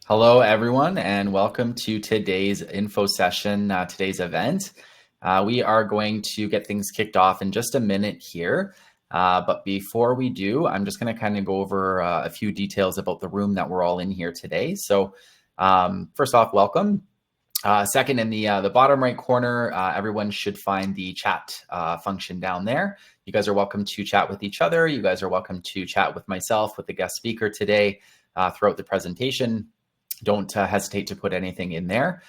Hello, everyone, and welcome to today's info session, today's event. We are going to get things kicked off in just a minute here. But before we do, I'm just going to kind of go over a few details about the room that we're all in here today. So first off, welcome. Second, in the bottom right corner, everyone should find the chat function down there. You guys are welcome to chat with each other. You guys are welcome to chat with myself, with the guest speaker today throughout the presentation. Don't hesitate to put anything in there.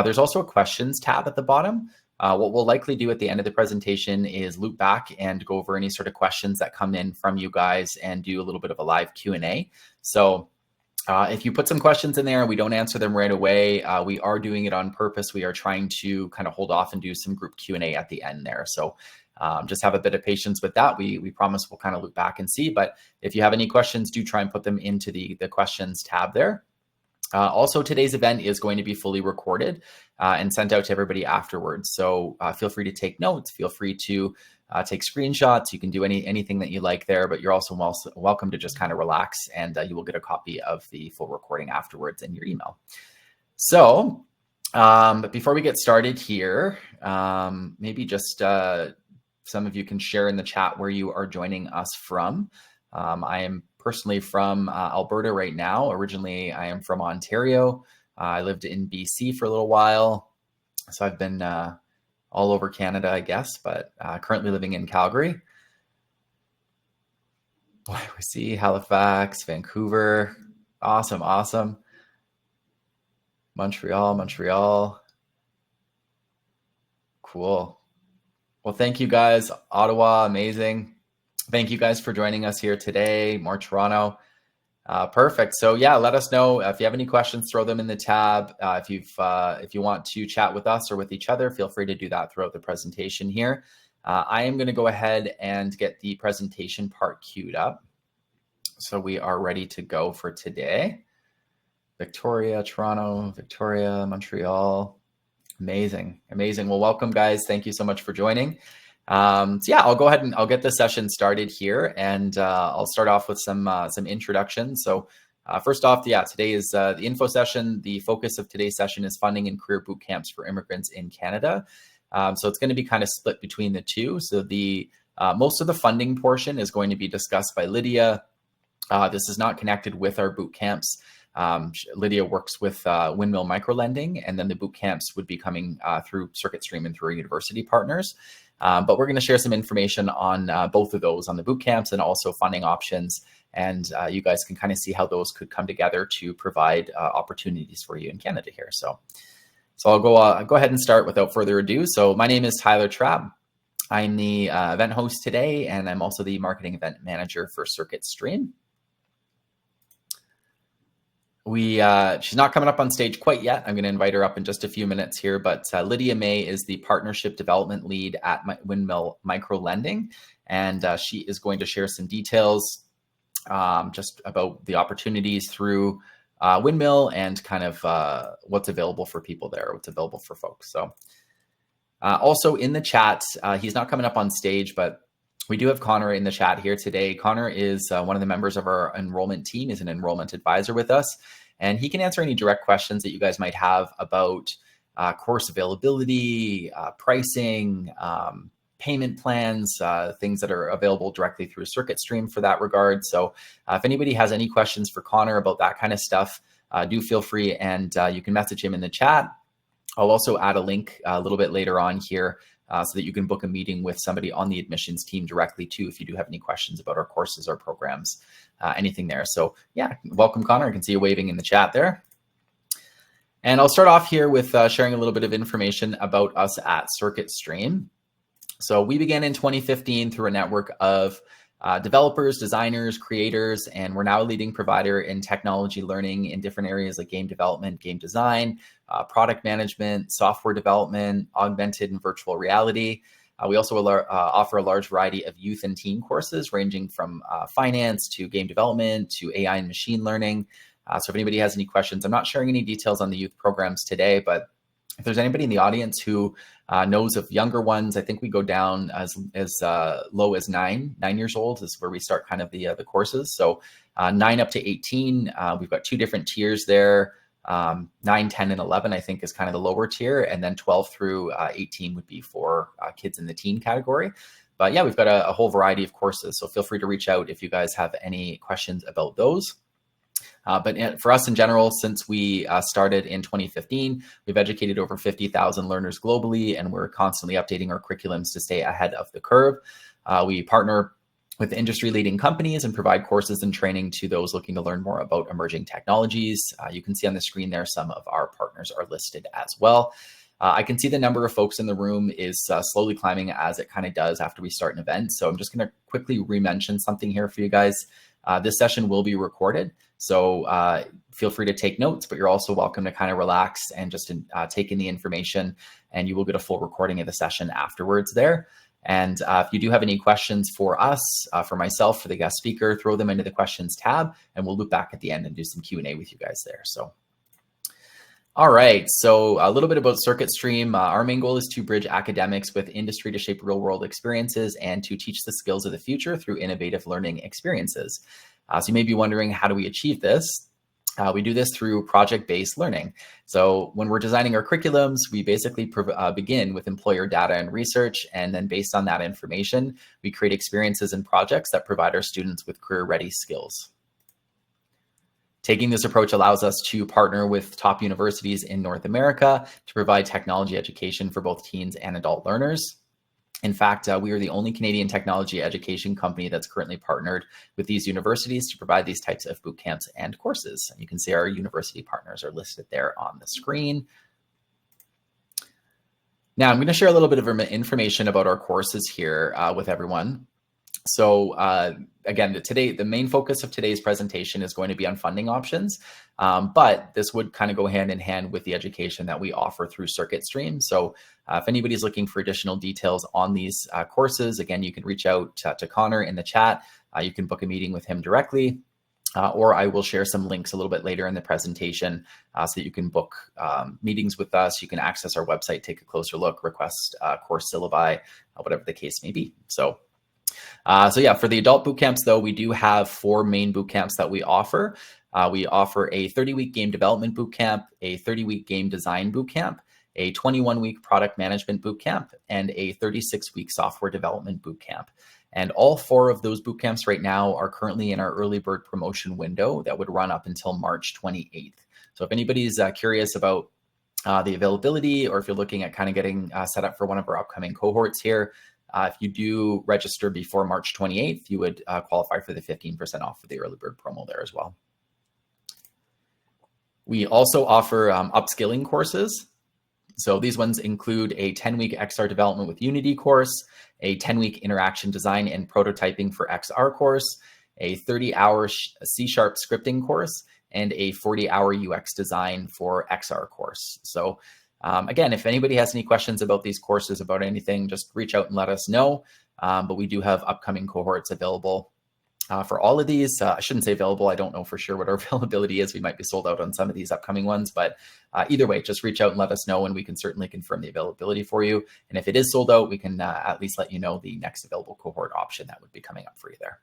There's also a questions tab at the bottom. What we'll likely do at the end of the presentation is loop back and go over any sort of questions that come in from you guys and do a little bit of a live Q&A. So if you put some questions in there and we don't answer them right away, we are doing it on purpose. We are trying to kind of hold off and do some group Q&A at the end there. So just have a bit of patience with that. We promise we'll kind of loop back and see. But if you have any questions, do try and put them into the questions tab there. Also, today's event is going to be fully recorded and sent out to everybody afterwards. So feel free to take notes. Feel free to take screenshots. You can do anything that you like there, but you're also welcome to just kind of relax, and you will get a copy of the full recording afterwards in your email. So but before we get started here, maybe just some of you can share in the chat where you are joining us from. I am personally from Alberta right now. Originally, I am from Ontario. I lived in BC for a little while. So I've been all over Canada, I guess, but currently living in Calgary. Boy, we see Halifax, Vancouver. Awesome, awesome. Montreal. Cool. Well, thank you guys. Ottawa, amazing. Thank you guys for joining us here today. More Toronto. Perfect. So yeah, let us know if you have any questions, throw them in the tab. If you want to chat with us or with each other, feel free to do that throughout the presentation here. I am going to go ahead and get the presentation part queued up. So we are ready to go for today. Victoria, Toronto, Victoria, Montreal. Amazing. Well, welcome guys. Thank you so much for joining. So yeah, I'll go ahead and I'll get the session started here, and I'll start off with some introductions. So first off, yeah, today is the info session. The focus of today's session is funding and career boot camps for immigrants in Canada. So it's going to be kind of split between the two. So the most of the funding portion is going to be discussed by Lidia. This is not connected with our boot camps. Lidia works with Windmill Microlending, and then the boot camps would be coming through CircuitStream and through our university partners. But we're going to share some information on both of those, on the boot camps and also funding options. And you guys can kind of see how those could come together to provide opportunities for you in Canada here. So I'll go ahead and start without further ado. So my name is Tyler Trabb. I'm the event host today, and I'm also the marketing event manager for CircuitStream. She's not coming up on stage quite yet. I'm going to invite her up in just a few minutes here, but Lidia May is the partnership development lead at Windmill Microlending, and she is going to share some details just about the opportunities through Windmill and kind of what's available for people there, what's available for folks. So also in the chat, he's not coming up on stage, but we do have Connor in the chat here today. Connor is one of the members of our enrollment team. He's an enrollment advisor with us, and he can answer any direct questions that you guys might have about course availability, pricing, payment plans, things that are available directly through CircuitStream for that regard. So if anybody has any questions for Connor about that kind of stuff, do feel free, and you can message him in the chat. I'll also add a link a little bit later on here so that you can book a meeting with somebody on the admissions team directly too, if you do have any questions about our courses or programs, anything there. So yeah, welcome Connor. I can see you waving in the chat there. And I'll start off here with sharing a little bit of information about us at CircuitStream. So we began in 2015 through a network of developers, designers, creators, and we're now a leading provider in technology learning in different areas like game development, game design, product management, software development, augmented and virtual reality. We also offer a large variety of youth and teen courses ranging from finance to game development to AI and machine learning. So if anybody has any questions, I'm not sharing any details on the youth programs today, but if there's anybody in the audience who knows of younger ones, I think we go down as low as 9 years old is where we start kind of the courses. So 9 up to 18, we've got 2 different tiers there. 9, 10, and 11, I think, is kind of the lower tier. And then 12 through 18 would be for kids in the teen category. But yeah, we've got a whole variety of courses. So feel free to reach out if you guys have any questions about those. But for us in general, since we started in 2015, we've educated over 50,000 learners globally, and we're constantly updating our curriculums to stay ahead of the curve. We partner with industry-leading companies and provide courses and training to those looking to learn more about emerging technologies. You can see on the screen there, some of our partners are listed as well. I can see the number of folks in the room is slowly climbing, as it kind of does after we start an event. So I'm just going to quickly re-mention something here for you guys. This session will be recorded, so feel free to take notes, but you're also welcome to kind of relax and just take in the information, and you will get a full recording of the session afterwards there. And if you do have any questions for us, for myself, for the guest speaker, throw them into the questions tab, and we'll loop back at the end and do some Q&A with you guys there. So, all right, so a little bit about Circuit Stream. Our main goal is to bridge academics with industry to shape real-world experiences and to teach the skills of the future through innovative learning experiences. So you may be wondering, how do we achieve this? We do this through project-based learning. So when we're designing our curriculums, we basically begin with employer data and research, and then based on that information, we create experiences and projects that provide our students with career-ready skills. Taking this approach allows us to partner with top universities in North America to provide technology education for both teens and adult learners. In fact, we are the only Canadian technology education company that's currently partnered with these universities to provide these types of boot camps and courses. You can see our university partners are listed there on the screen. Now, I'm going to share a little bit of information about our courses here with everyone. So again, the main focus of today's presentation is going to be on funding options, but this would kind of go hand in hand with the education that we offer through Circuit Stream. So if anybody's looking for additional details on these courses, again, you can reach out to Connor in the chat. You can book a meeting with him directly, or I will share some links a little bit later in the presentation so that you can book meetings with us. You can access our website, take a closer look, request course syllabi, whatever the case may be. So yeah, for the adult boot camps, though, we do have 4 main boot camps that we offer. We offer a 30-week game development boot camp, a 30-week game design boot camp, a 21-week product management boot camp, and a 36-week software development boot camp. And all 4 of those boot camps right now are currently in our early bird promotion window that would run up until March 28th. So if anybody's curious about the availability, or if you're looking at kind of getting set up for one of our upcoming cohorts here, if you do register before March 28th, you would qualify for the 15% off of the early bird promo there as well. We also offer upskilling courses. So these ones include a 10-week XR development with Unity course, a 10-week interaction design and prototyping for XR course, a 30-hour C# scripting course, and a 40-hour UX design for XR course. So again, if anybody has any questions about these courses, about anything, just reach out and let us know. But we do have upcoming cohorts available for all of these. I shouldn't say available. I don't know for sure what our availability is. We might be sold out on some of these upcoming ones, but either way, just reach out and let us know, and we can certainly confirm the availability for you. And if it is sold out, we can at least let you know the next available cohort option that would be coming up for you there.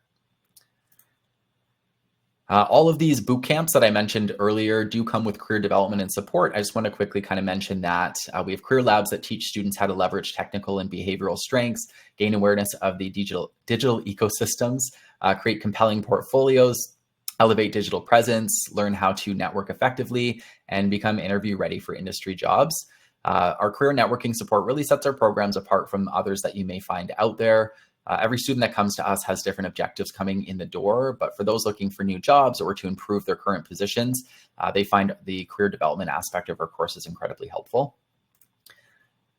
All of these boot camps that I mentioned earlier do come with career development and support. I just want to quickly kind of mention that we have career labs that teach students how to leverage technical and behavioral strengths, gain awareness of the digital ecosystems, create compelling portfolios, elevate digital presence, learn how to network effectively, and become interview ready for industry jobs. Our career networking support really sets our programs apart from others that you may find out there. Every student that comes to us has different objectives coming in the door, but for those looking for new jobs or to improve their current positions, they find the career development aspect of our courses incredibly helpful.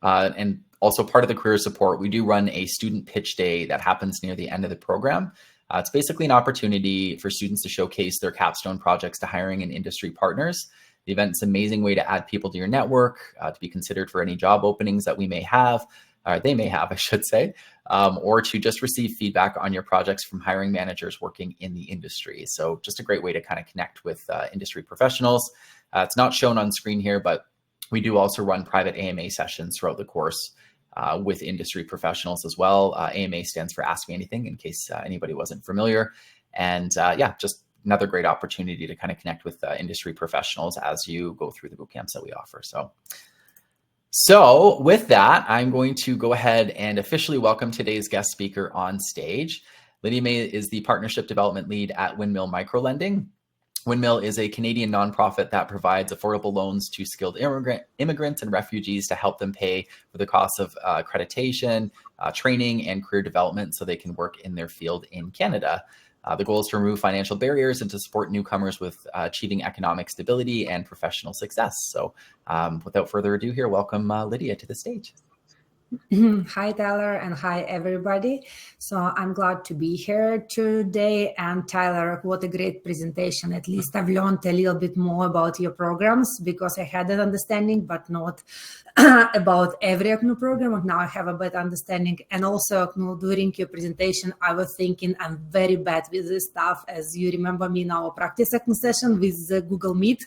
And also part of the career support, we do run a student pitch day that happens near the end of the program. It's basically an opportunity for students to showcase their capstone projects to hiring and industry partners. The event's an amazing way to add people to your network, to be considered for any job openings that we may have, or they may have, I should say, or to just receive feedback on your projects from hiring managers working in the industry. So just a great way to kind of connect with industry professionals. It's not shown on screen here, but we do also run private AMA sessions throughout the course with industry professionals as well. AMA stands for Ask Me Anything, in case anybody wasn't familiar. And yeah, just another great opportunity to kind of connect with industry professionals as you go through the boot camps that we offer. So with that, I'm going to go ahead and officially welcome today's guest speaker on stage. Lidia May is the Partnership Development Lead at Windmill Microlending. Windmill is a Canadian nonprofit that provides affordable loans to skilled immigrants and refugees to help them pay for the costs of accreditation, training, and career development so they can work in their field in Canada. The goal is to remove financial barriers and to support newcomers with achieving economic stability and professional success. So without further ado here, welcome Lidia to the stage. Hi, Tyler, and hi, everybody. So I'm glad to be here today. And Tyler, what a great presentation. At least I've learned a little bit more about your programs because I had an understanding, but not about every ACNU program. And now I have a better understanding. And also, during your presentation, I was thinking I'm very bad with this stuff. As you remember me in our practice ACNU session with Google Meet,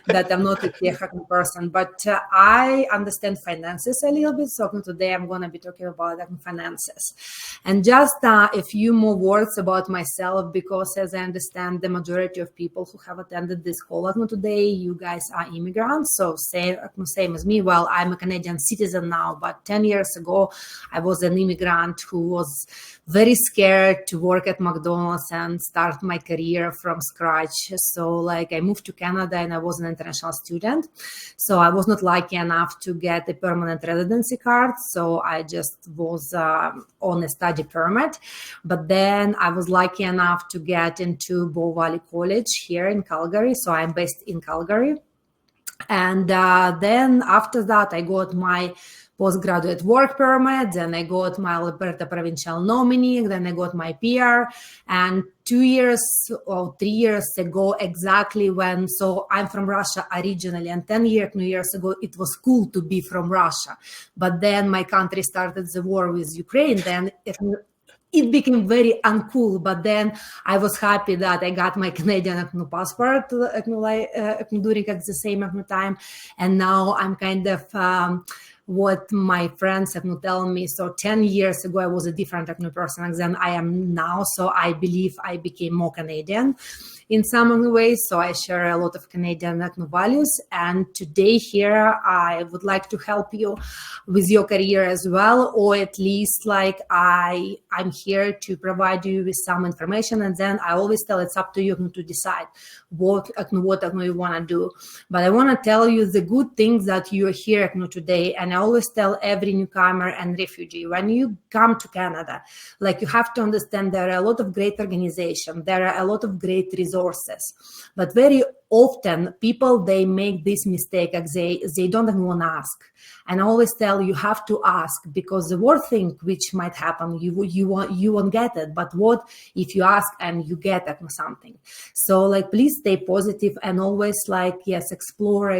that I'm not a ACNU person, but I understand finances a little bit. So today I'm going to be talking about finances. And just a few more words about myself, because as I understand, the majority of people who have attended this call today, you guys are immigrants. So same as me. Well, I'm a Canadian citizen now, but 10 years ago, I was an immigrant who was very scared to work at McDonald's and start my career from scratch. So I moved to Canada and I was an international student. So I was not lucky enough to get a permanent residency card. So I just was on a study permit. But then I was lucky enough to get into Bow Valley College here in Calgary. So I'm based in Calgary. And then after that, I got my postgraduate work permit, then I got my Alberta provincial nominee, then I got my PR. And 2 years or 3 years ago, exactly when, so I'm from Russia originally, and 10 years ago, it was cool to be from Russia. But then my country started the war with Ukraine, then it became very uncool, but then I was happy that I got my Canadian passport during at the same time. And now I'm kind of what my friends tell me. So 10 years ago, I was a different person than I am now. So I believe I became more Canadian in some ways. So I share a lot of Canadian values. And today here, I would like to help you with your career as well, or at least I'm here to provide you with some information. And then I always tell it's up to you to decide what you want to do. But I want to tell you the good things that you're here today. And I always tell every newcomer and refugee, when you come to Canada, you have to understand there are a lot of great organizations, there are a lot of great resources, but very often people, they make this mistake, they don't even want to ask. And I always tell you have to ask, because the worst thing which might happen, you won't get it. But what if you ask and you get something? So please stay positive and always yes, explore.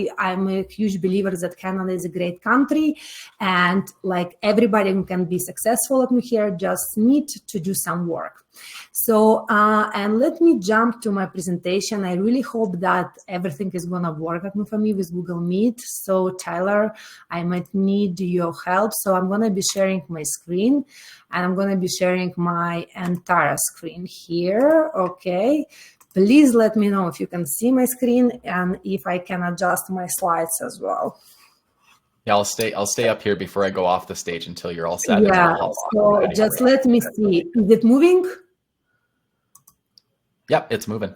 I'm a huge believer that Canada is a great country, and everybody who can be successful here just need to do some work. So, and let me jump to my presentation. I really hope that everything is going to work for me with Google Meet. So, Tyler, I might need your help. So I'm going to be sharing my screen, and I'm going to be sharing my entire screen here. Okay. Please let me know if you can see my screen and if I can adjust my slides as well. Yeah, I'll stay up here before I go off the stage until you're all set. Yeah, so just let me see. Is it moving? Yep, it's moving.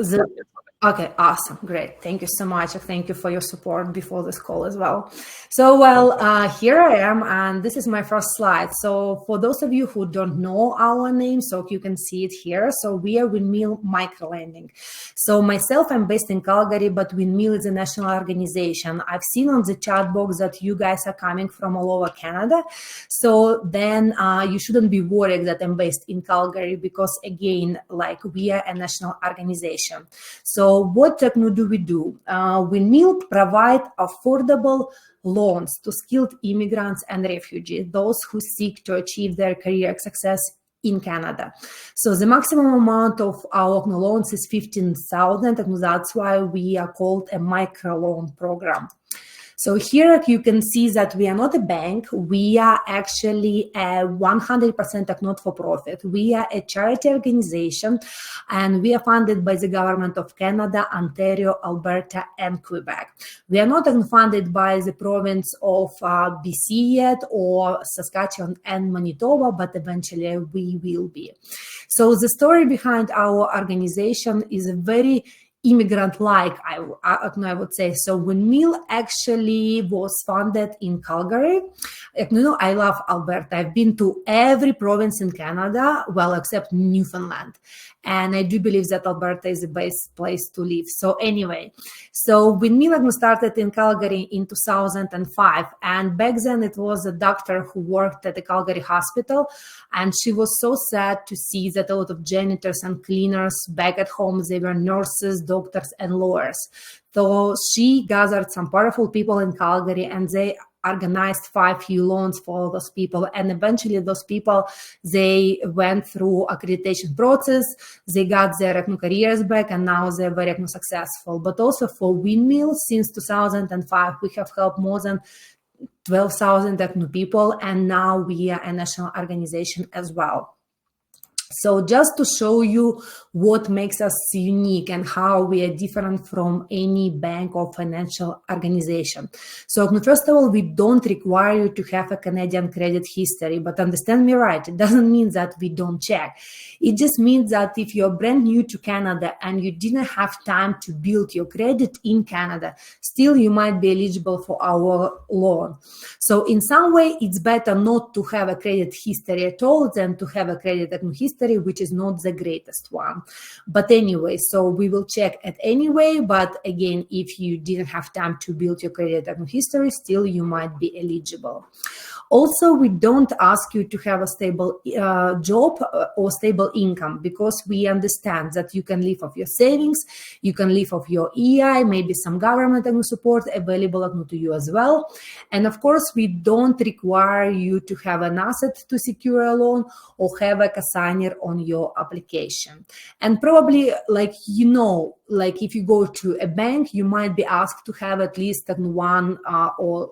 Okay, awesome. Great. Thank you so much. Thank you for your support before this call as well. So, well, here I am, and this is my first slide. So for those of you who don't know our name, so you can see it here. So we are Windmill Microlending. So myself, I'm based in Calgary, but Windmill is a national organization. I've seen on the chat box that you guys are coming from all over Canada. So then you shouldn't be worried that I'm based in Calgary, because again, we are a national organization. So what do we do? Windmill provide affordable loans to skilled immigrants and refugees, those who seek to achieve their career success in Canada. So the maximum amount of our loans is $15,000, and that's why we are called a microloan program. So here you can see that we are not a bank. We are actually a 100% not-for-profit. We are a charity organization, and we are funded by the government of Canada, Ontario, Alberta, and Quebec. We are not funded by the province of BC yet, or Saskatchewan and Manitoba, but eventually we will be. So the story behind our organization is a very immigrant-like, I would say. So Windmill actually was founded in Calgary. I love Alberta. I've been to every province in Canada, well, except Newfoundland. And I do believe that Alberta is the best place to live. So anyway, so Windmill started in Calgary in 2005. And back then it was a doctor who worked at the Calgary hospital. And she was so sad to see that a lot of janitors and cleaners back at home, they were nurses, doctors, and lawyers. So she gathered some powerful people in Calgary, and they organized 5-year loans for those people. And eventually those people, they went through accreditation process, they got their careers back, and now they're very successful. But also for Windmill, since 2005, we have helped more than 12,000 people, and now we are a national organization as well. So just to show you what makes us unique and how we are different from any bank or financial organization. So first of all, we don't require you to have a Canadian credit history, but understand me right, it doesn't mean that we don't check. It just means that if you're brand new to Canada and you didn't have time to build your credit in Canada, still you might be eligible for our loan. So in some way, it's better not to have a credit history at all than to have a credit history, which is not the greatest one. But anyway, so we will check it anyway. But again, if you didn't have time to build your credit history, still you might be eligible. Also, we don't ask you to have a stable job or stable income, because we understand that you can live off your savings, you can live off your EI, maybe some government support available to you as well. And of course, we don't require you to have an asset to secure a loan or have a consignor on your application. And probably, like if you go to a bank, you might be asked to have at least one or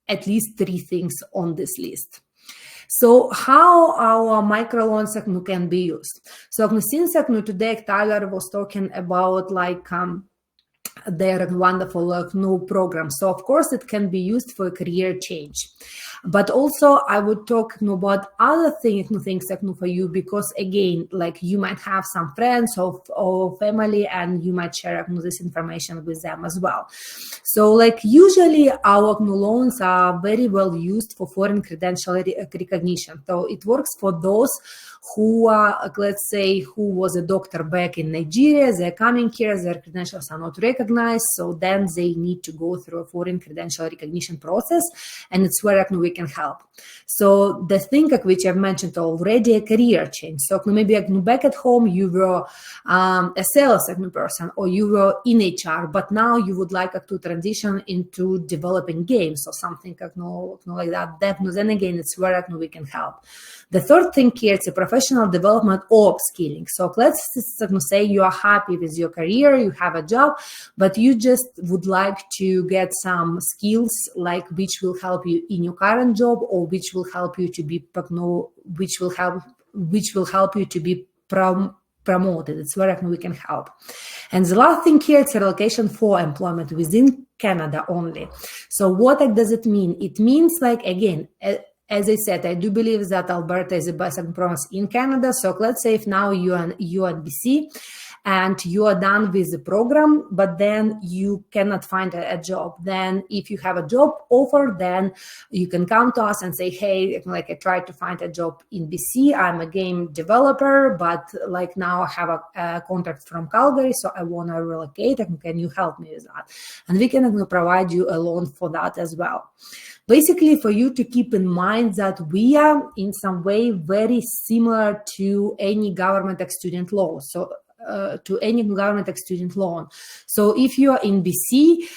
at least 3 things on this list. So how our microloans can be used? So since today Tyler was talking about their wonderful new program. So of course it can be used for a career change. But also I would talk about other things for you, because again, you might have some friends or family, and you might share this information with them as well. So usually our loans are very well used for foreign credential recognition. So it works for those who are, let's say, who was a doctor back in Nigeria, they're coming here, their credentials are not recognized, so then they need to go through a foreign credential recognition process, and it's where we can help. So the thing which I've mentioned already, a career change. So maybe back at home you were a sales person, or you were in HR, but now you would like to transition into developing games or something like that. Then again, it's where we can help. The third thing here is a professional development or upskilling. So let's say you are happy with your career, you have a job, but you just would like to get some skills which will help you in your current job, or which will help you to be promoted. It's where we can help. And the last thing here is a relocation for employment within Canada only. So what does it mean? It means again, as I said, I do believe that Alberta is the best province in Canada. So let's say if now you are at BC and you are done with the program, but then you cannot find a job. Then if you have a job offer, then you can come to us and say, hey, I tried to find a job in BC. I'm a game developer, but now I have a contract from Calgary, so I want to relocate. Can you help me with that? And we can provide you a loan for that as well. Basically, for you to keep in mind that we are in some way very similar to any government student loan. So to any government student loan. So if you are in BC,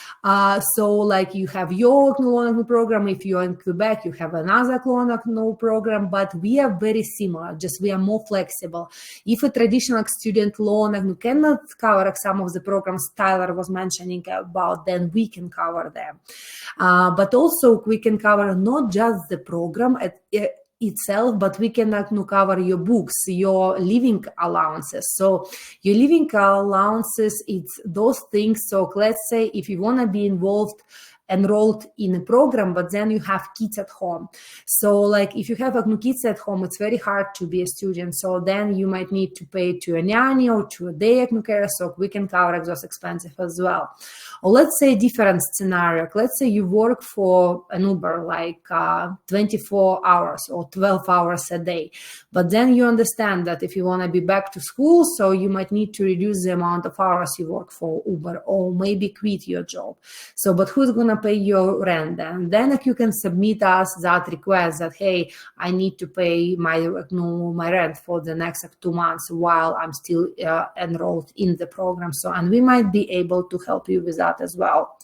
so like you have your loan program. If you are in Quebec, you have another loan program, but we are very similar, just we are more flexible. If a traditional student loan cannot cover some of the programs Tyler was mentioning about, then we can cover them. But also we can cover not just the program itself, but we can cover your books, your living allowances. So your living allowances, it's those things. So let's say if you want to be enrolled in a program, but then you have kids at home. So like if you have kids at home, it's very hard to be a student. So then you might need to pay to a nanny or to a day care. So we can cover those expenses as well. Or let's say different scenario. Let's say you work for an Uber like 24 hours or 12 hours a day. But then you understand that if you want to be back to school, so you might need to reduce the amount of hours you work for Uber, or maybe quit your job. So, but who's going to pay your rent? And then you can submit us that request that, hey, I need to pay my rent for the next 2 months while I'm still enrolled in the program. So, and we might be able to help you with that as well.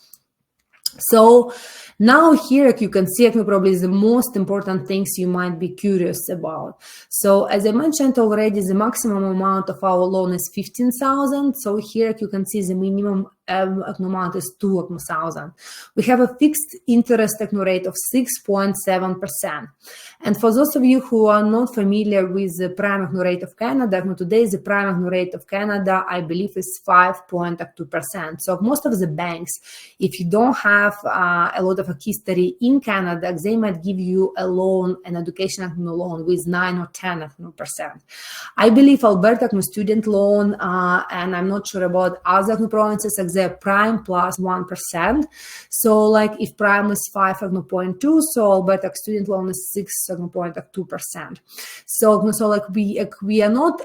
So now here you can see probably the most important things you might be curious about. So as I mentioned already, the maximum amount of our loan is 15,000. So here you can see the minimum amount is 2,000. We have a fixed interest rate of 6.7%. And for those of you who are not familiar with the prime rate of Canada, today the prime rate of Canada, I believe, is 5.2%. So most of the banks, if you don't have a lot of a history in Canada, they might give you a loan, an educational loan with 9 or 10%. I believe Alberta student loan, and I'm not sure about other provinces, the prime plus 1%. So like if prime is 5.2, so Alberta student loan is 6.2%. So like we are not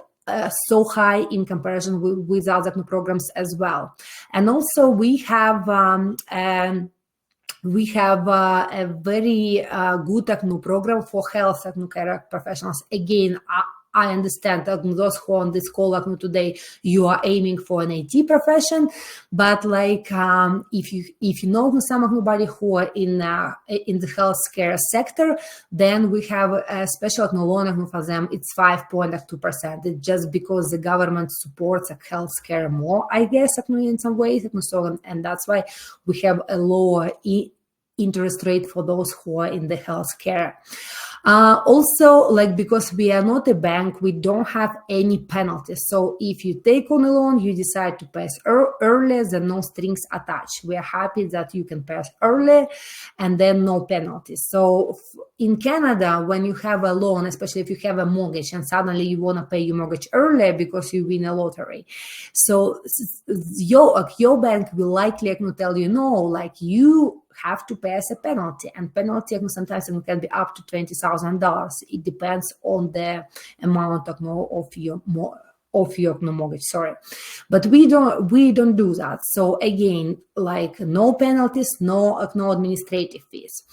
so high in comparison with other programs as well. And also we have a very good program for health care professionals. Again, I understand that those who are on this call today, you are aiming for an IT profession, but like if you know somebody who are in the healthcare sector, then we have a special loan for them. It's 5.2%. It's just because the government supports healthcare more, I guess, in some ways. So, and that's why we have a lower interest rate for those who are in the healthcare. Also, like because we are not a bank, we don't have any penalties. So if you take on a loan, you decide to pay early, then no strings attached. We are happy that you can pay early and then no penalties. So in Canada, when you have a loan, especially if you have a mortgage and suddenly you want to pay your mortgage early because you win a lottery, so your bank will likely tell you, no, like you have to pay as a penalty, and penalty sometimes can be up to $20,000. It depends on the amount of your mortgage, sorry. But we don't do that. So again, like no penalties, no administrative fees.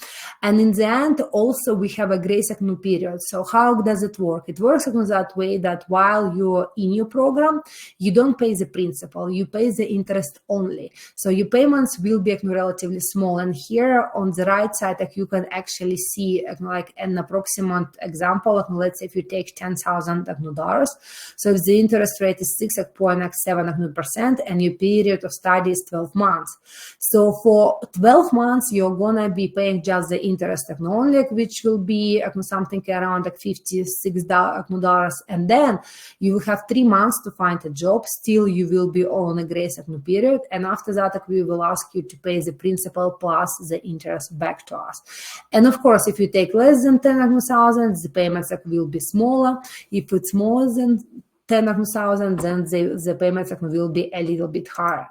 And in the end, also we have a grace period. So how does it work? It works that way that while you're in your program, you don't pay the principal, you pay the interest only. So your payments will be relatively small. And here on the right side, you can actually see like an approximate example. Let's say if you take $10,000, so if the interest rate is 6.7% and your period of study is 12 months. So for 12 months, you're gonna be paying just the interest only, which will be something around $56, and then you will have 3 months to find a job. Still, you will be on a grace period, and after that, we will ask you to pay the principal plus the interest back to us. And of course, if you take less than 10,000, the payments will be smaller. If it's more than 10,000, then the payments will be a little bit higher.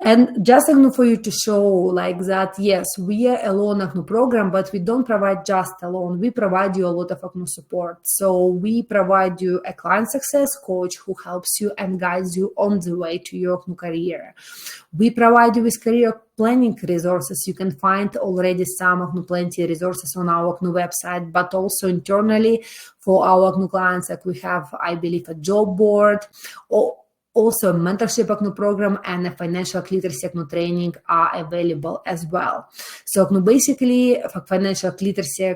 And just for you to show like that, yes, we are a loan program, but we don't provide just a loan. We provide you a lot of support. So we provide you a client success coach who helps you and guides you on the way to your career. We provide you with career planning resources. You can find already some plenty resources on our website, but also internally for our clients, like we have, I believe, a job board. also mentorship program and a financial literacy training are available as well. So basically for financial literacy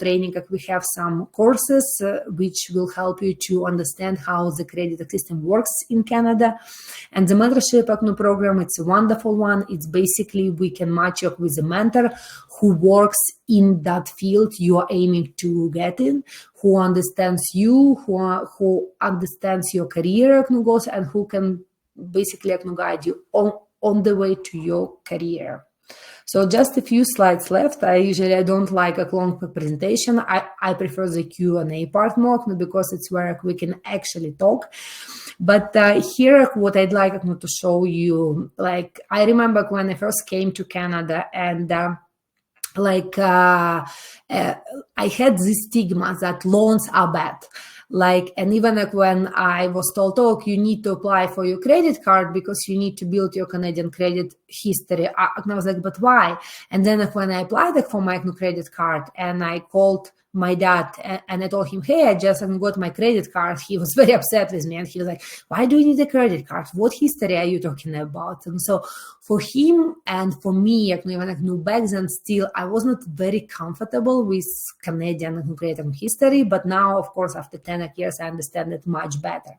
training, we have some courses which will help you to understand how the credit system works in Canada. And the mentorship program, it's a wonderful one. It's basically we can match you with a mentor who works in that field you are aiming to get in, who understands you, who understands your career goals, and who can basically guide you on the way to your career. So just a few slides left. I don't like a long presentation. I prefer the Q&A part more because it's where we can actually talk. But here, what I'd like to show you, like I remember when I first came to Canada, and I had this stigma that loans are bad. And even when I was told, oh, you need to apply for your credit card because you need to build your Canadian credit history, I was like, but why? And then when I applied for my credit card and I called my dad and I told him, hey, I just got my credit card, he was very upset with me, and he was like, why do you need a credit card? What history are you talking about? And so for him and for me, even back then, still I was not very comfortable with Canadian credit history, but now, of course, after 10 years, I understand it much better.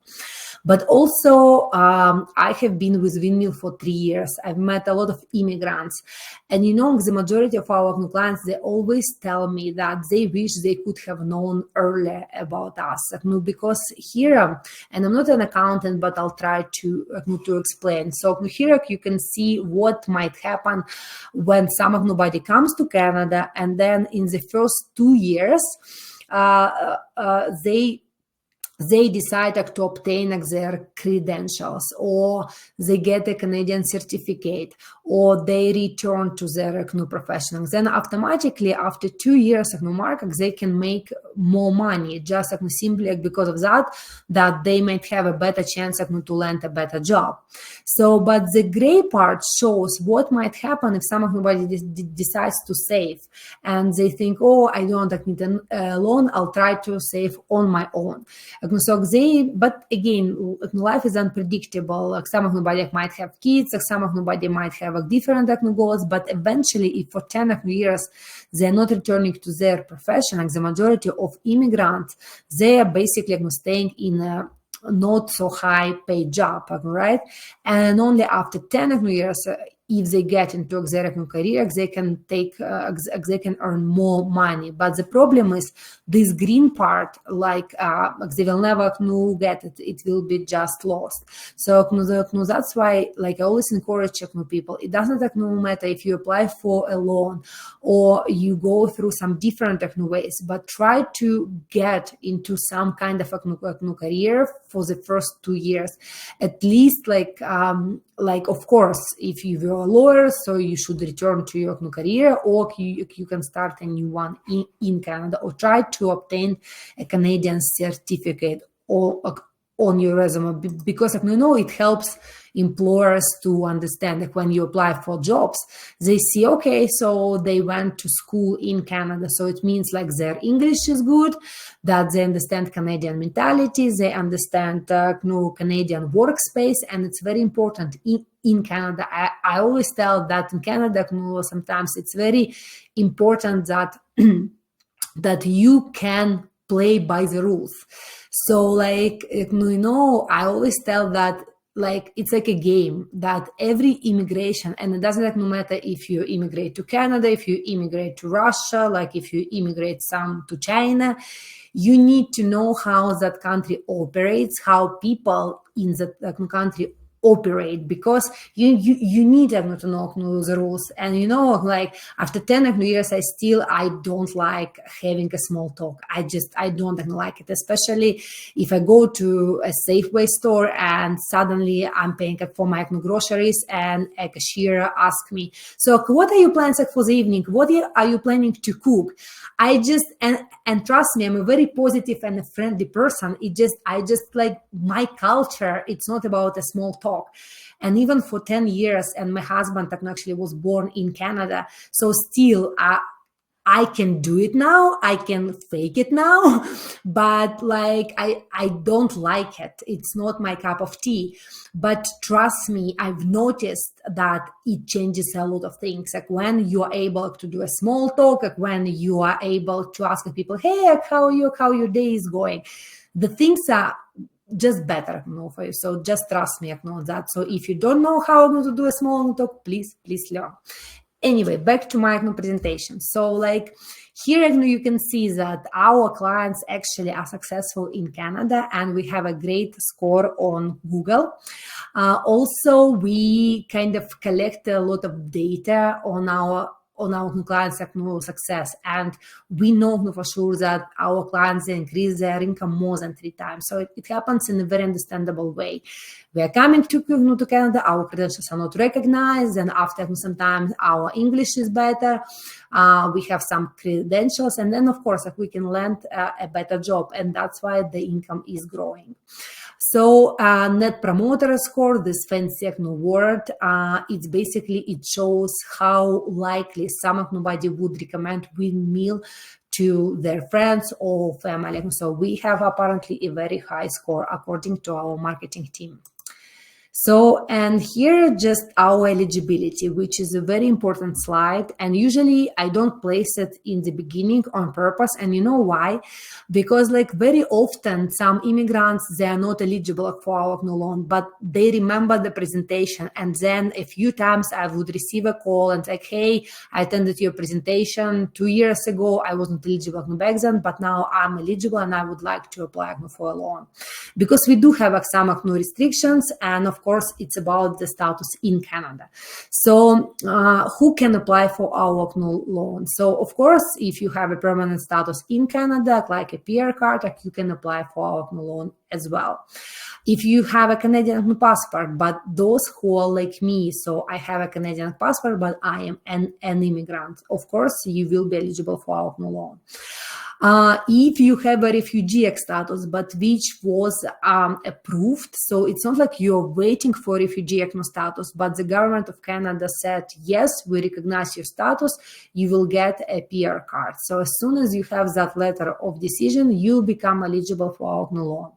But also, I have been with Windmill for 3 years. I've met a lot of immigrants. And the majority of our clients, they always tell me that they wish they could have known earlier about us. Because here, and I'm not an accountant, but I'll try to explain. So here you can see what might happen when somebody comes to Canada, and then in the first 2 years, they decide to obtain their credentials, or they get a Canadian certificate, or they return to their professionals. Then automatically, after 2 years mark, they can make more money, just simply because of that they might have a better chance to land a better job. So, but the gray part shows what might happen if somebody decides to save, and they think, oh, I don't need a loan, I'll try to save on my own. So but again, life is unpredictable. Somebody might have kids, somebody might have different goals, but eventually, if for 10 years they're not returning to their profession, the majority of immigrants, they are basically staying in a not so high paid job, right? And only after 10 years, if they get into their career, they can earn more money. But the problem is this green part, they will never get it. It will be just lost. So that's why, I always encourage people. It doesn't matter if you apply for a loan or you go through some different ways, but try to get into some kind of a career for the first 2 years, at least. Of course, if you're a lawyer, so you should return to your career, or you can start a new one in Canada, or try to obtain a Canadian certificate or on your resume, because it helps employers to understand that when you apply for jobs, they see, okay, so they went to school in Canada, so it means their English is good, that they understand Canadian mentality, they understand Canadian workspace, and it's very important in Canada. I always tell that in Canada, sometimes it's very important that that you can play by the rules. So I always tell that it's like a game, that every immigration, and it doesn't matter if you immigrate to Canada, if you immigrate to Russia, if you immigrate to China, you need to know how that country operates, how people in that country operate, because you need to know the rules. And after 10 years, I don't like having a small talk. I don't like it, especially if I go to a Safeway store and suddenly I'm paying for my groceries and a cashier asks me, so what are you planning for the evening? What are you planning to cook? And trust me, I'm a very positive and a friendly person. I just like my culture. It's not about a small talk. And even for 10 years, and my husband actually was born in Canada, so still I can do it now, I can fake it now, but like I don't like it. It's not my cup of tea. But trust me, I've noticed that it changes a lot of things. Like when you are able to do a small talk, like when you are able to ask people, hey, how your day is going, the things are just better, for you. So just trust me, acknowledge that. So if you don't know how to do a small talk, please learn. Anyway, back to my presentation. So like here you can see that our clients actually are successful in Canada, and we have a great score on Google. Also, we kind of collect a lot of data on our clients' success, and we know for sure that our clients increase their income more than 3 times. So it happens in a very understandable way. We are coming to Canada, our credentials are not recognized, and after sometimes our English is better, we have some credentials, and then of course we can land a better job, and that's why the income is growing. So net promoter score, this fancy word, it's basically, it shows how likely somebody would recommend Windmill to their friends or family. So we have apparently a very high score according to our marketing team. So, and here just our eligibility, which is a very important slide. And usually I don't place it in the beginning on purpose. And you know why? Because like very often some immigrants, they are not eligible for our loan, but they remember the presentation. And then a few times I would receive a call and like, hey, I attended your presentation 2 years ago. I wasn't eligible back then, but now I'm eligible and I would like to apply for a loan. Because we do have some restrictions, and of course, it's about the status in Canada. So who can apply for our loan? So of course, if you have a permanent status in Canada, like a PR card, like you can apply for our loan as well. If you have a Canadian passport, but those who are like me, so I have a Canadian passport, but I am an immigrant, of course, you will be eligible for our loan. If you have a refugee status, but which was approved, so it's not like you're waiting for refugee status, but the government of Canada said, yes, we recognize your status, you will get a PR card. So as soon as you have that letter of decision, you become eligible for our loan.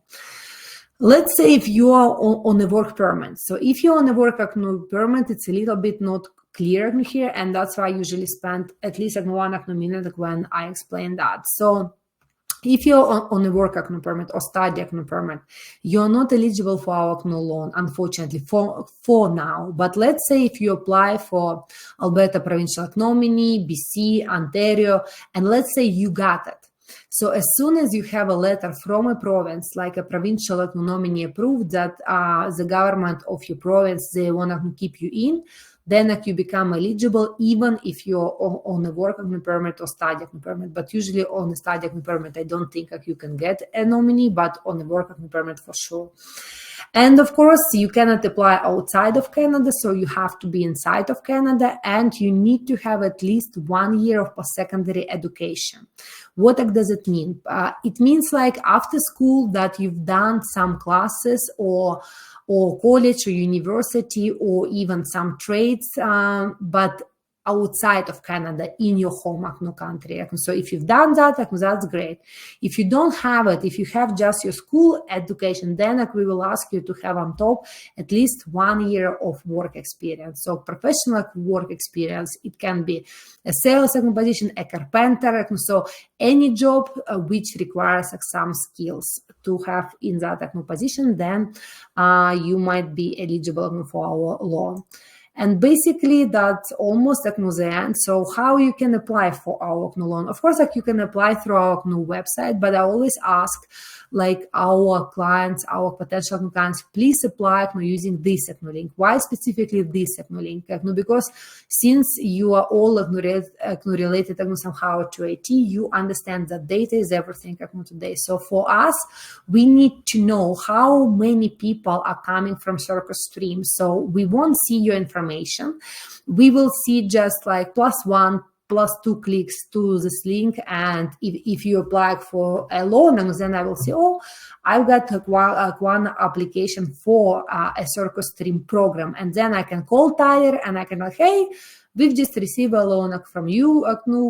Let's say if you are on a work permit. So if you're on a work permit, it's a little bit not clear here, and that's why I usually spend at least 1 minute when I explain that. So if you're on a work permit or study permit, you're not eligible for our loan, unfortunately, for now. But let's say if you apply for Alberta provincial nominee, BC, Ontario, and let's say you got it. So as soon as you have a letter from a province, like a provincial nominee approved that the government of your province, they want to keep you in, then you become eligible even if you're on a work permit or study permit. But usually on a study permit, I don't think you can get a nominee, but on a work permit for sure. And of course, you cannot apply outside of Canada, so you have to be inside of Canada, and you need to have at least 1 year of post-secondary education. What does it mean? It means like after school that you've done some classes or college or university or even some trades, but outside of Canada in your home country. So if you've done that, that's great. If you don't have it, if you have just your school education, then we will ask you to have on top at least 1 year of work experience. So professional work experience, it can be a sales position, a carpenter, so any job which requires some skills to have in that position, then you might be eligible for our loan. And basically that's almost the end. So how you can apply for our loan? Of course, you can apply through our website, but I always ask our clients, our potential clients, please apply using this link. Why specifically this link? Because since you are all related somehow to IT, you understand that data is everything today. So for us, we need to know how many people are coming from Circus Stream. So we won't see your information. We will see just +1, +2 clicks to this link, and if you apply for a loan, then I will say, oh, I've got one application for a Circus Stream program, and then I can call Tyler and I can hey, we've just received a loan from you,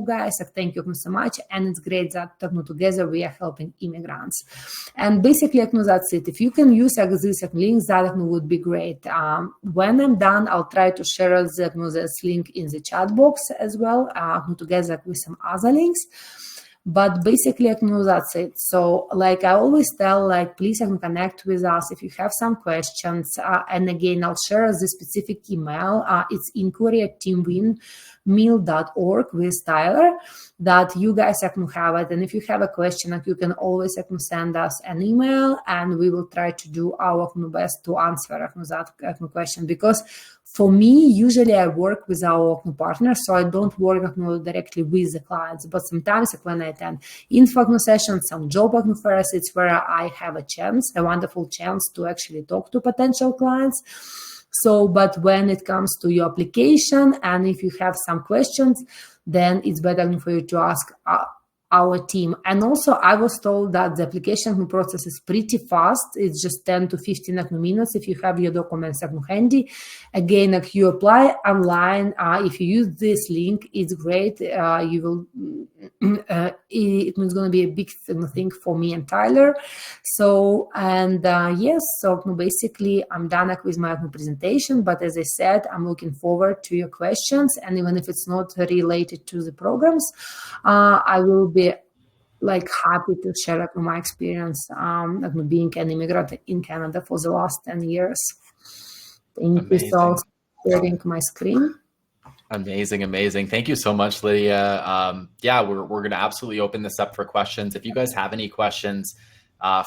guys. Thank you so much. And it's great that together we are helping immigrants. And basically, that's it. If you can use these links, that would be great. When I'm done, I'll try to share this link in the chat box as well, together with some other links. But basically, that's it. So like I always tell, like, please connect with us if you have some questions. And again, I'll share the specific email. It's inquiry@teamwindmill.org with Tyler, that you guys have it. And if you have a question, you can always send us an email, and we will try to do our best to answer that question. Because for me, usually I work with our partners, so I don't work directly with the clients. But sometimes when I attend info sessions, some job fairs, it's where I have a wonderful chance to actually talk to potential clients. So, but when it comes to your application, and if you have some questions, then it's better for you to ask our team. And also, I was told that the application process is pretty fast. It's just 10 to 15 minutes if you have your documents handy. Again, you apply online. If you use this link, it's great. You will. It's going to be a big thing for me and Tyler. So, and yes, so basically, I'm done with my presentation. But as I said, I'm looking forward to your questions. And even if it's not related to the programs, I will be happy to share my experience being an immigrant in Canada for the last 10 years. Thank you for sharing my screen. Amazing. Thank you so much, Lidia. Yeah, we're going to absolutely open this up for questions. If you guys have any questions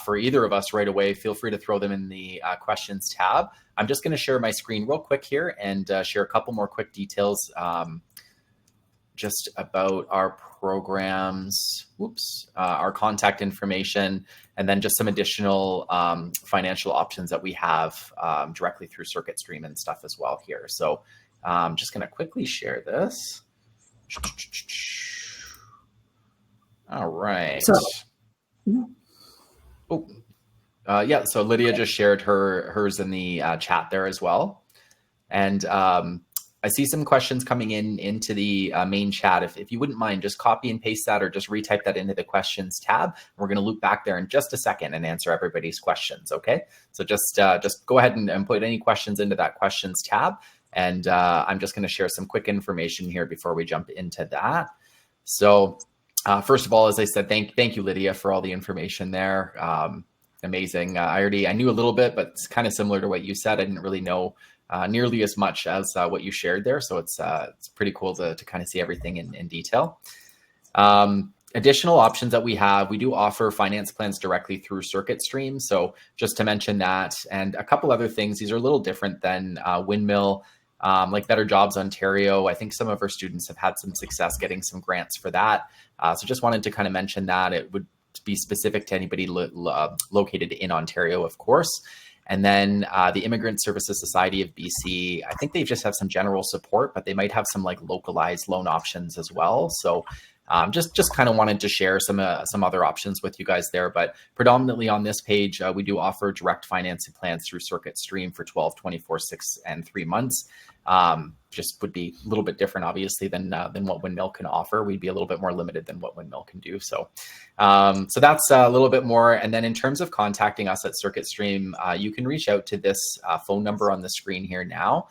for either of us right away, feel free to throw them in the questions tab. I'm just going to share my screen real quick here and share a couple more quick details just about our programs, our contact information, and then just some additional financial options that we have directly through CircuitStream and stuff as well here. So I'm just going to quickly share this. All right. Yeah, so Lidia just shared hers in the chat there as well. And I see some questions coming into the main chat. If you wouldn't mind, just copy and paste that or just retype that into the questions tab. We're going to loop back there in just a second and answer everybody's questions, okay? So just go ahead and put any questions into that questions tab. And I'm just going to share some quick information here before we jump into that. So first of all, as I said, thank you, Lidia, for all the information there. Amazing. I knew a little bit, but it's kind of similar to what you said. I didn't really know nearly as much as what you shared there. So it's pretty cool to kind of see everything in detail. Additional options that we have, we do offer finance plans directly through CircuitStream. So just to mention that, and a couple other things, these are a little different than Windmill, like Better Jobs Ontario. I think some of our students have had some success getting some grants for that. So just wanted to kind of mention that. It would be specific to anybody located in Ontario, of course. And then the Immigrant Services Society of BC, I think they just have some general support, but they might have some localized loan options as well. So just kind of wanted to share some other options with you guys there. But predominantly on this page, we do offer direct financing plans through CircuitStream for 12, 24, 6, and 3 months. Just would be a little bit different, obviously, than what Windmill can offer. We'd be a little bit more limited than what Windmill can do. So that's a little bit more. And then in terms of contacting us at CircuitStream, you can reach out to this phone number on the screen here now,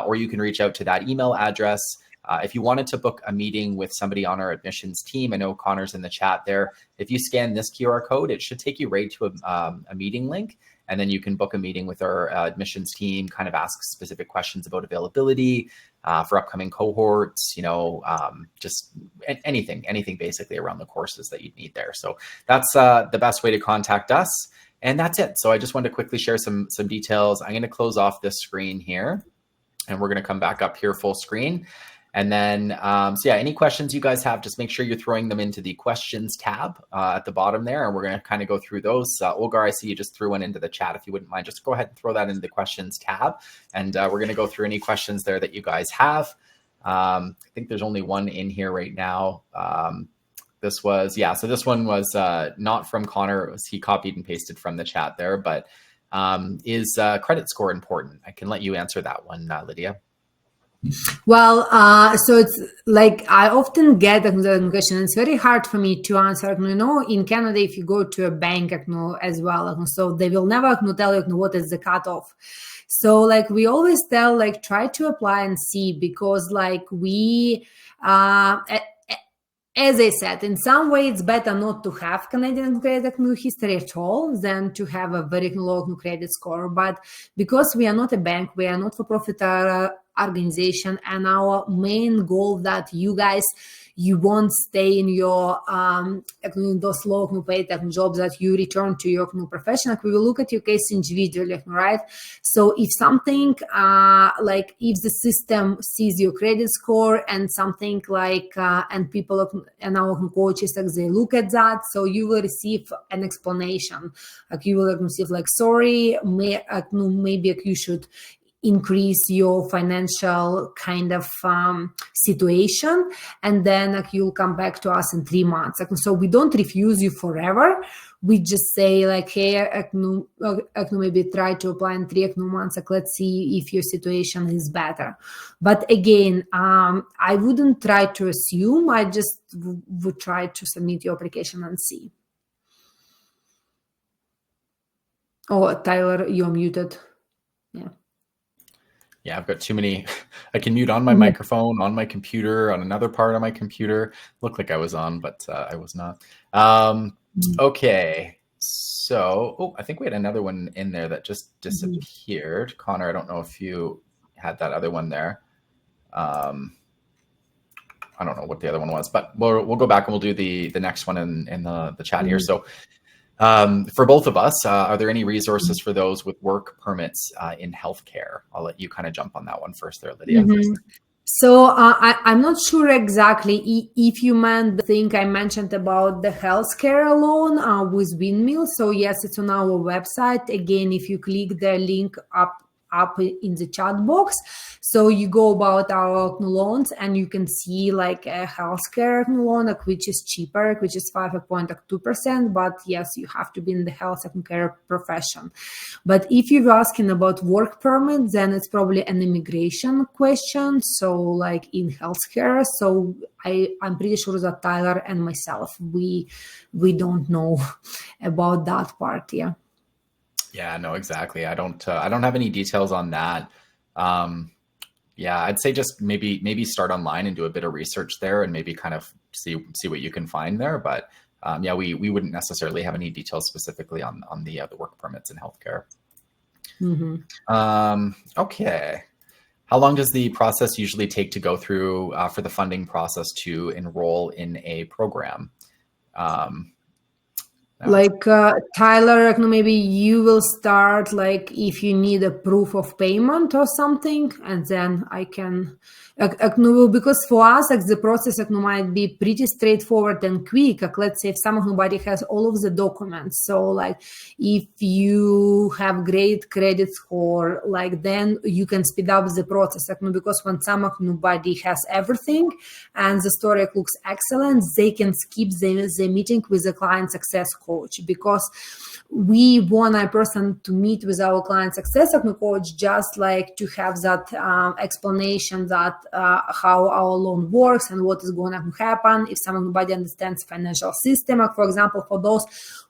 or you can reach out to that email address. If you wanted to book a meeting with somebody on our admissions team, I know Connor's in the chat there. If you scan this QR code, it should take you right to a meeting link. And then you can book a meeting with our admissions team, kind of ask specific questions about availability for upcoming cohorts, just anything basically around the courses that you'd need there. So that's the best way to contact us. And that's it. So I just wanted to quickly share some details. I'm going to close off this screen here, and we're going to come back up here full screen. And then, so yeah, any questions you guys have, just make sure you're throwing them into the questions tab at the bottom there. And we're going to kind of go through those. Olgar, I see you just threw one into the chat. If you wouldn't mind, just go ahead and throw that into the questions tab. And we're going to go through any questions there that you guys have. I think there's only one in here right now. This was, so this one was not from Connor. He copied and pasted from the chat there, but is credit score important? I can let you answer that one, Lidia. Well, so it's like I often get the question. It's very hard for me to answer. In Canada, if you go to a bank, as well, so they will never tell you what is the cutoff. So like we always tell, like try to apply and see, because like we, as I said, in some way it's better not to have Canadian credit history at all than to have a very low credit score. But because we are not a bank, we are not for profit organization, and our main goal that you won't stay in your those low paid jobs, that you return to your profession. Like we will look at your case individually, right? So if something like if the system sees your credit score and something like and people and our coaches, like they look at that, so you will receive an explanation. Like you will receive like, sorry, maybe you should increase your financial kind of situation, and then like you'll come back to us in 3 months. So we don't refuse you forever. We just say like, hey, maybe try to apply in 3 months. Like, let's see if your situation is better. But again, I wouldn't try to assume. I just would try to submit your application and see. Oh, Tyler, you're muted. Yeah. Yeah, I've got too many. I can mute on my microphone, on my computer, on another part of my computer. Looked like I was on, but I was not. Okay, so I think we had another one in there that just disappeared. Connor, I don't know if you had that other one there. I don't know what the other one was, but we'll go back and we'll do the next one in the chat here. So for both of us, are there any resources for those with work permits in healthcare? I'll let you kind of jump on that one first there, Lidia. So I'm not sure exactly if you meant the thing I mentioned about the healthcare loan with Windmill. So yes, it's on our website. Again, if you click the link up in the chat box, so you go about our loans and you can see like a healthcare loan, like, which is cheaper, which is 5.2%. But yes, you have to be in the health and care profession. But if you're asking about work permit, then it's probably an immigration question. So like in healthcare, so I'm pretty sure that Tyler and myself, we don't know about that part. Yeah. Yeah, no, exactly. I don't have any details on that. Yeah, I'd say just maybe start online and do a bit of research there, and maybe kind of see what you can find there. But yeah, we wouldn't necessarily have any details specifically on the work permits in healthcare. Okay. How long does the process usually take to go through for the funding process to enroll in a program? Like Tyler, maybe you will start like if you need a proof of payment or something, and then I can because for us like the process might be pretty straightforward and quick. Like, let's say if somebody has all of the documents, so like if you have great credit score, like then you can speed up the process. Like, because when somebody has everything and the story looks excellent, they can skip the meeting with the client success coach, because we want a person to meet with our client success coach just like to have that explanation that how our loan works and what is going to happen if somebody understands financial system. Like, for example, for those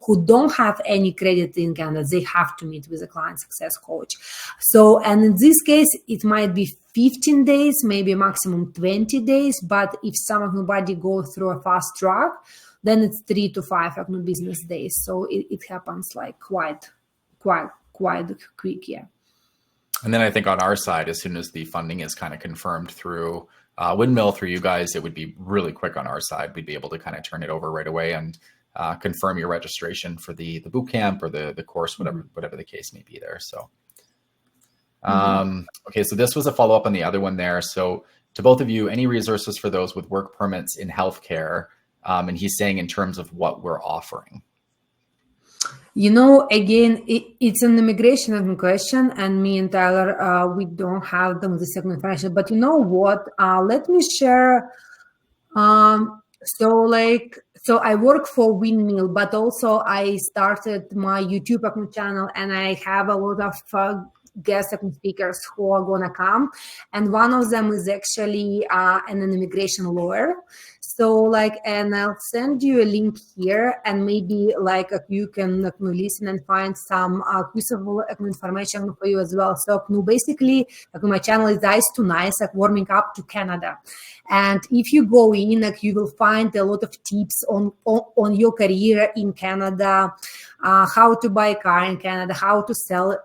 who don't have any credit in Canada, they have to meet with a client success coach. So, and in this case, it might be 15 days, maybe maximum 20 days. But if somebody goes through a fast track, then it's 3 to 5 business days. So it happens like quite quick, yeah. And then I think on our side, as soon as the funding is kind of confirmed through Windmill, through you guys, it would be really quick on our side. We'd be able to kind of turn it over right away and confirm your registration for the bootcamp or the course, whatever the case may be there. So, okay, so this was a follow-up on the other one there. So to both of you, any resources for those with work permits in healthcare? And he's saying in terms of what we're offering. Again, it's an immigration question, and me and Tyler, we don't have the second information. But you know what? Let me share. So I work for Windmill, but also I started my YouTube channel, and I have a lot of guest speakers who are gonna come, and one of them is actually an immigration lawyer. So like, and I'll send you a link here, and maybe like you can listen and find some useful information for you as well. So basically, my channel is Ice to Nice, like warming up to Canada. And if you go in, like you will find a lot of tips on your career in Canada, how to buy a car in Canada, how to sell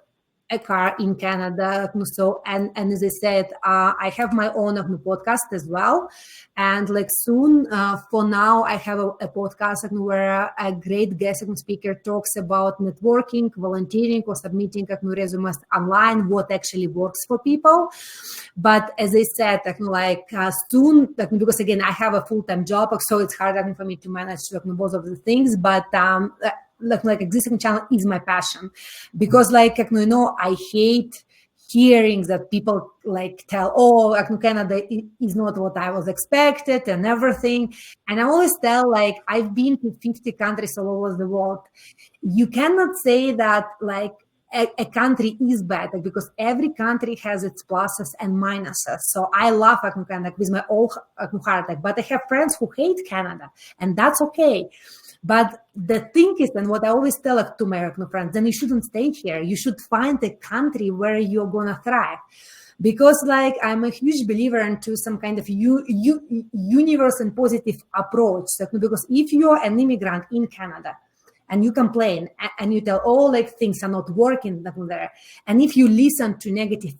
a car in Canada. So, and as I said, I have my own podcast as well. And like soon, for now, I have a podcast where a great guest speaker talks about networking, volunteering, or submitting resumes online, what actually works for people. But as I said, soon, because again, I have a full-time job, so it's hard for me to manage both of the things. But like existing channel is my passion, because I hate hearing that people like tell, oh, Canada is not what I was expected and everything. And I always tell, like, I've been to 50 countries all over the world. You cannot say that like a country is bad, because every country has its pluses and minuses. So I love Canada with my whole heart, but I have friends who hate Canada, and that's okay. But the thing is, and what I always tell to my friends, then you shouldn't stay here. You should find a country where you're gonna thrive. Because like I'm a huge believer into some kind of universe and positive approach. Because if you're an immigrant in Canada and you complain and you tell, oh, like things are not working there, and if you listen to negative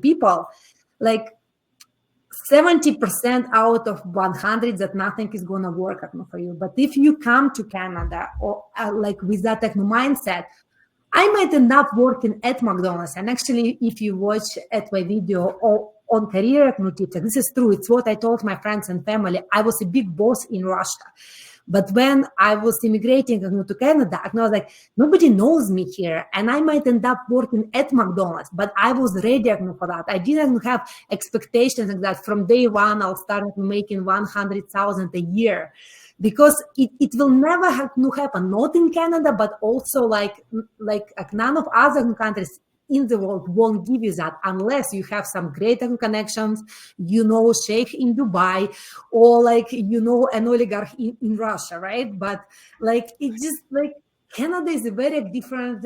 people, like 70% out of 100 that nothing is going to work for you. But if you come to Canada or like with that mindset, I might end up working at McDonald's. And actually, if you watch at my video or on career tips, this is true. It's what I told my friends and family. I was a big boss in Russia. But when I was immigrating to Canada, I was like, nobody knows me here, and I might end up working at McDonald's, but I was ready for that. I didn't have expectations like that. From day one, I'll start making 100,000 a year, because it will never happen, not in Canada, but also like none of other countries in the world won't give you that unless you have some great connections, Sheikh in Dubai, or like, an oligarch in Russia, right? But like, it's just like Canada is a very different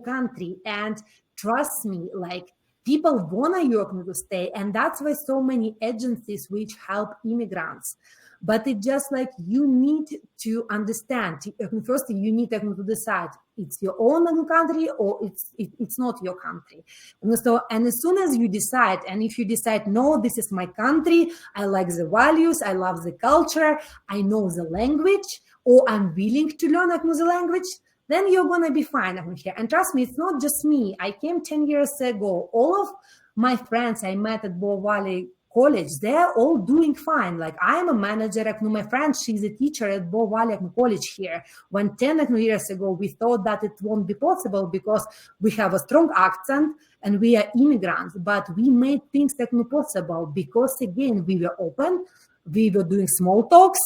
country. And trust me, like people want you to stay. And that's why so many agencies which help immigrants. But it's just like you need to understand. First, you need to decide it's your own country or it's not your country. And as soon as you decide, and if you decide, no, this is my country, I like the values, I love the culture, I know the language, or I'm willing to learn the language, then you're going to be fine here. And trust me, it's not just me. I came 10 years ago. All of my friends I met at Bow Valley College, they're all doing fine. Like I'm a manager, my friend, she's a teacher at Bow Valley College here. When 10 years ago, we thought that it won't be possible because we have a strong accent and we are immigrants, but we made things possible because again, we were open, we were doing small talks,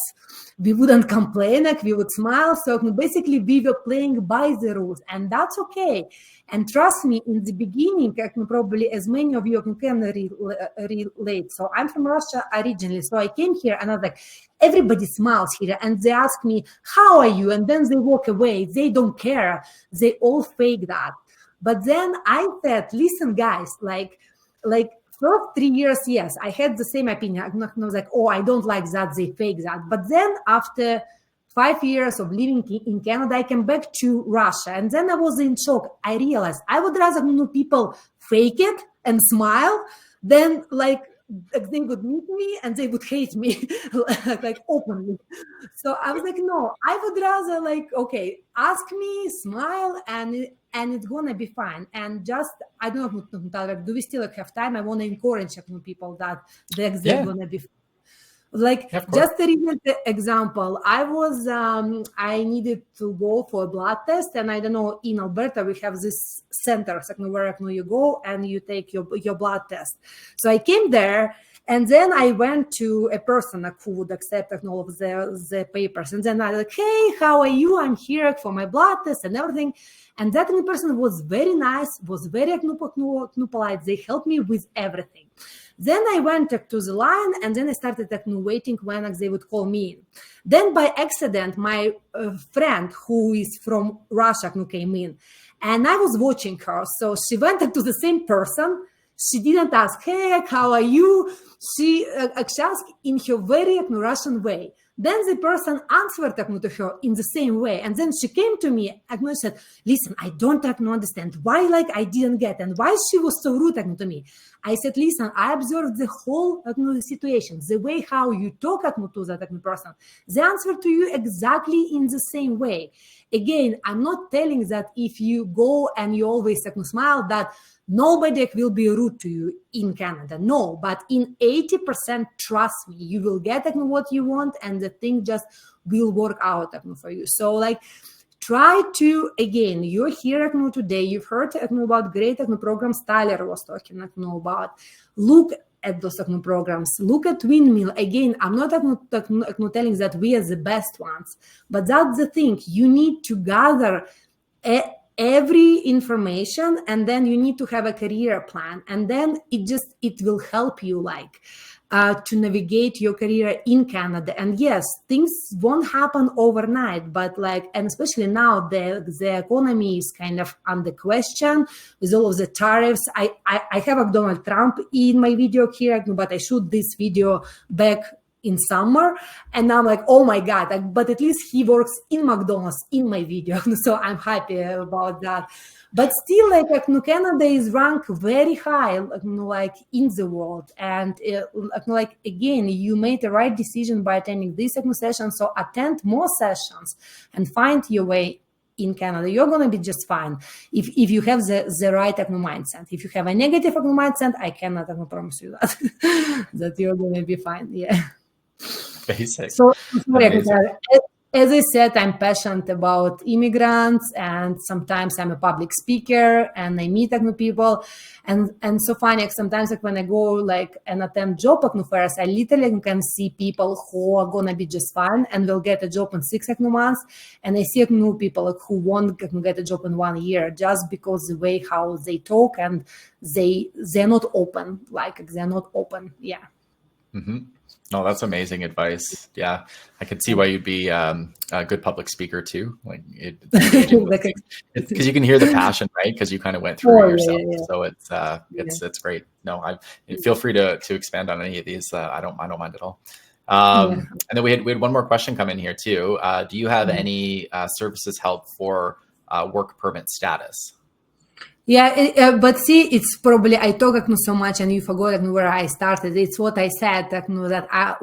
we wouldn't complain, we would smile. So basically we were playing by the rules, and that's okay. And trust me, in the beginning, probably as many of you can relate. So I'm from Russia originally. So I came here and I was like, everybody smiles here. And they ask me, how are you? And then they walk away. They don't care. They all fake that. But then I said, listen, guys, like first 3 years, yes, I had the same opinion. I was like, oh, I don't like that. They fake that. But then after 5 years of living in Canada, I came back to Russia. And then I was in shock. I realized I would rather people fake it and smile than like they would meet me and they would hate me like openly. So I was like, no, I would rather like, okay, ask me, smile, and it's gonna be fine. And just, I don't know, do we still have time? I want to encourage people that they're gonna be fine. Like just a recent example, I needed to go for a blood test, and I don't know, in Alberta we have this center where you go and you take your blood test. So I came there, And then I went to a person who would accept all of the papers. And then I like, hey, how are you? I'm here for my blood test and everything. And that person was very nice, was very polite. They helped me with everything. Then I went to the line, and then I started waiting when they would call me in. Then by accident, my friend who is from Russia came in, and I was watching her. So she went to the same person. She didn't ask, hey, how are you? She asked in her very Russian way. Then the person answered to her in the same way. And then she came to me and said, listen, I don't understand why I didn't get and why she was so rude to me. I said, listen, I observed the whole situation, the way how you talk to that person. They answer to you exactly in the same way. Again, I'm not telling that if you go and you always smile that nobody will be rude to you in Canada. No, but in 80%, trust me, you will get what you want and the thing just will work out for you. So try to, again, you're here today, you've heard about great programs Tyler was talking about. Look at those programs. Look at Windmill. Again, I'm not telling that we are the best ones, but that's the thing. You need to gather every information, and then you need to have a career plan, and then it will help you to navigate your career in Canada. And yes, things won't happen overnight, but and especially now the economy is kind of under question with all of the tariffs. I have Donald Trump in my video here, but I shoot this video back in summer, and I'm oh my God, but at least he works in McDonald's in my video. So I'm happy about that. But still, Canada is ranked very high, in the world. And again, you made the right decision by attending this session. So attend more sessions and find your way in Canada. You're going to be just fine if you have the right mindset. If you have a negative mindset, I cannot promise you that you're going to be fine. Yeah. Basic. So, as I said, I'm passionate about immigrants, and sometimes I'm a public speaker and I meet new people. And so funny, sometimes when I go and attend job fairs, I literally can see people who are gonna be just fine and will get a job in 6 months. And I see new people who won't get a job in 1 year just because the way how they talk and they're not open. They're not open. Yeah. Mm-hmm. No, that's amazing advice. Yeah, I could see why you'd be a good public speaker too. Because you can hear the passion, right? Because you kind of went through it yourself. Yeah. So it's great. No, feel free to expand on any of these. I don't mind at all. And then we had one more question come in here too. Do you have any services help for work permit status? Yeah, but see, it's probably, I talk so much and you forgot where I started. It's what I said, that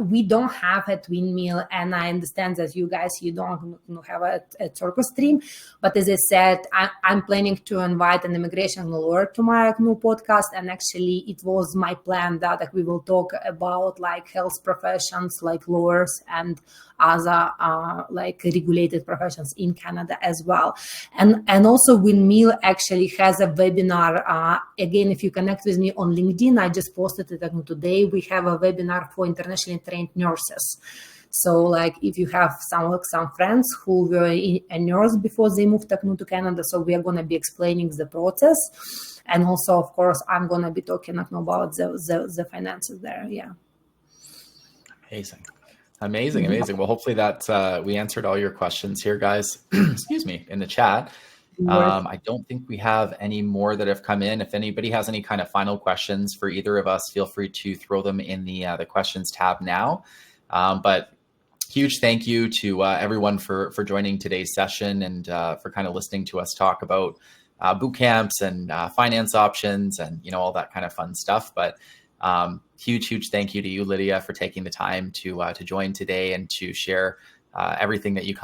we don't have at Windmill, and I understand that you guys, you don't have a circus stream. But as I said, I'm planning to invite an immigration lawyer to my new podcast. And actually, it was my plan that we will talk about health professions, lawyers and other regulated professions in Canada as well. And also Windmill actually has a webinar. Again, if you connect with me on LinkedIn, I just posted it today. We have a webinar for internationally trained nurses. So if you have some friends who were a nurse before they moved to Canada, so we are going to be explaining the process. And also, of course, I'm going to be talking about the finances there. Yeah. Amazing. Well, hopefully that we answered all your questions here, guys. Excuse me, in the chat. I don't think we have any more that have come in. If anybody has any kind of final questions for either of us, feel free to throw them in the questions tab now. But huge thank you to everyone for joining today's session and for kind of listening to us talk about boot camps and finance options and all that kind of fun stuff. But huge thank you to you, Lidia, for taking the time to join today and to share everything that you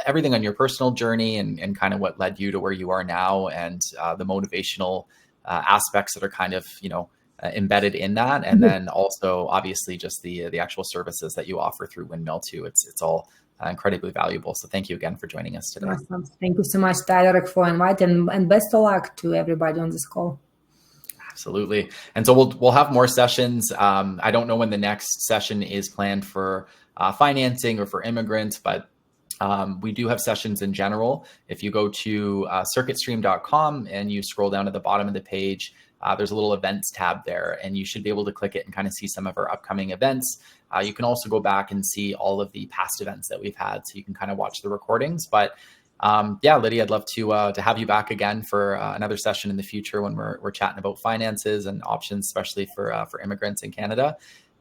everything on your personal journey and kind of what led you to where you are now, and the motivational aspects that are kind of embedded in that, and then also obviously just the actual services that you offer through Windmill too. It's all incredibly valuable. So thank you again for joining us today. Awesome. Thank you so much, Tyler, for inviting, and best of luck to everybody on this call. Absolutely. And so we'll have more sessions. I don't know when the next session is planned for financing or for immigrants, but we do have sessions in general. If you go to circuitstream.com and you scroll down to the bottom of the page, there's a little events tab there, and you should be able to click it and kind of see some of our upcoming events. You can also go back and see all of the past events that we've had, so you can kind of watch the recordings. But yeah, Lidia, I'd love to have you back again for another session in the future when we're chatting about finances and options, especially for immigrants in Canada.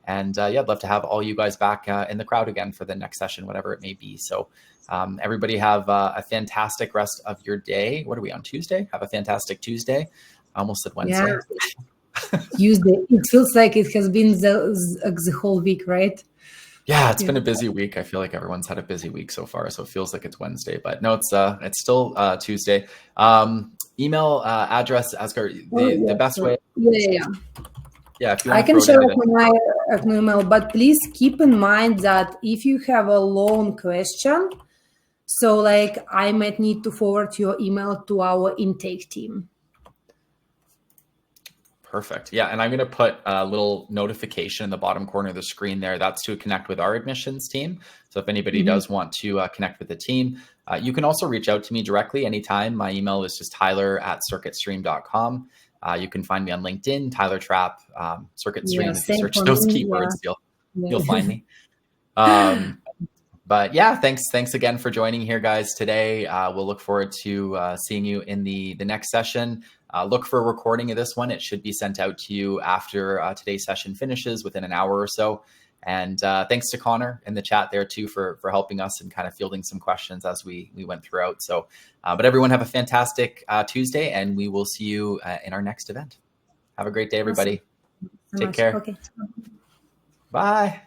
And yeah, I'd love to have all you guys back in the crowd again for the next session, whatever it may be. So everybody have a fantastic rest of your day. What are we on, Tuesday? Have a fantastic Tuesday. I almost said Wednesday. Yeah. Tuesday. It feels like it has been the whole week, right? Yeah, it's been a busy week. I feel like everyone's had a busy week so far, so it feels like it's Wednesday, but no, it's still Tuesday. Email address, Asghar, the best way. Yeah, if you I can share my email, but please keep in mind that if you have a long question, so like I might need to forward your email to our intake team. Perfect. Yeah, and I'm going to put a little notification in the bottom corner of the screen there. That's to connect with our admissions team. So if anybody does want to connect with the team, you can also reach out to me directly anytime. My email is just tyler@circuitstream.com. You can find me on LinkedIn, Tyler Trapp, CircuitStream. If you search those keywords, you'll find me. But yeah, thanks again for joining here, guys, today. We'll look forward to seeing you in the next session. Look for a recording of this one. It should be sent out to you after today's session finishes within an hour or so. And thanks to Connor in the chat there too for helping us and kind of fielding some questions as we went throughout. So, but everyone have a fantastic Tuesday, and we will see you in our next event. Have a great day, everybody. Awesome. Take care. Okay. Bye.